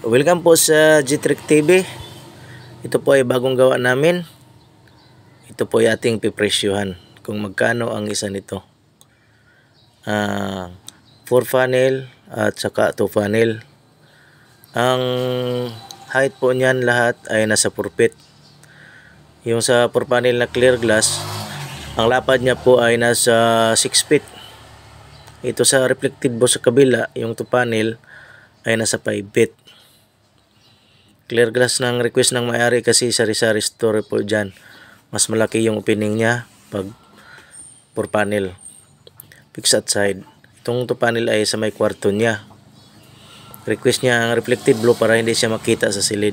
Welcome po sa G-Trick TV. Ito po ay bagong gawa namin. Ito po ay ating pipresyuhan kung magkano ang isa nito. 4 funnel at saka 2 funnel. Ang height po niyan lahat ay nasa 4 feet. Yung sa 4 funnel na clear glass, ang lapad niya po ay nasa 6 feet. Ito sa reflected po sa kabila, yung 2 funnel ay nasa 5 feet. Clear glass ng request ng may-ari kasi sari-sari store po dyan. Mas malaki yung opening niya pag 4 panel. Fix at side. Itong 2 panel ay sa may kwarto niya. Request niya ang reflected blue para hindi siya makita sa silid.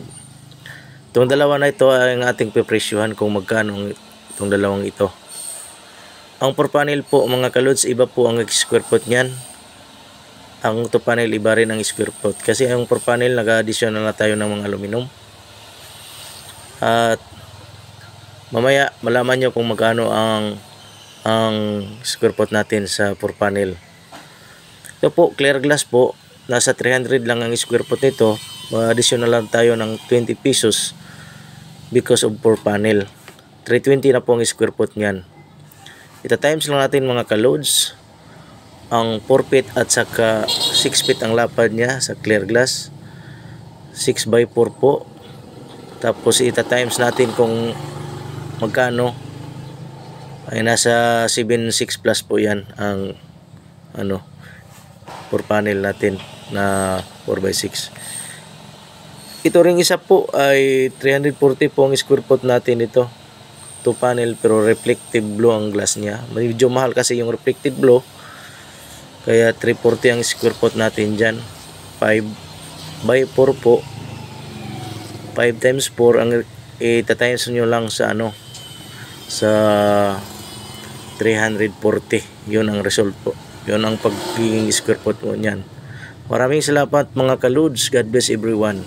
Itong dalawa na ito ay ang ating pipresyuhan kung magkano itong dalawang ito. Ang 4 panel po mga kalods, iba po ang square foot niyan. Ang 2 panel iba rin ang square foot kasi ang 4 panel nag-additional na tayo ng mga aluminum. At mamaya malaman nyo kung magkano ang square foot natin sa 4 panel. Ito po clear glass po, nasa 300 lang ang square foot nito. Additional lang tayo ng 20 pesos because of 4 panel. 320 na po ang square foot niyan. Ita times lang natin mga kalods. Ang 4 feet at saka 6 feet ang lapad niya sa clear glass. 6 by 4 po. Tapos ita times natin kung magkano. Ay nasa 7.6 plus po yan ang 4 panel natin na 4 by 6. Ito ring isa po ay 340 po ang square foot natin ito. 2 panel pero reflective blue ang glass niya. Medyo mahal kasi yung reflective blue. Kaya 340 ang square foot natin dyan. 5 by 4 po. 5 times 4 ang itatimes nyo lang sa sa 340. Yun ang result po. Yun ang pagiging square foot mo nyan. Maraming salamat mga kalods. God bless everyone.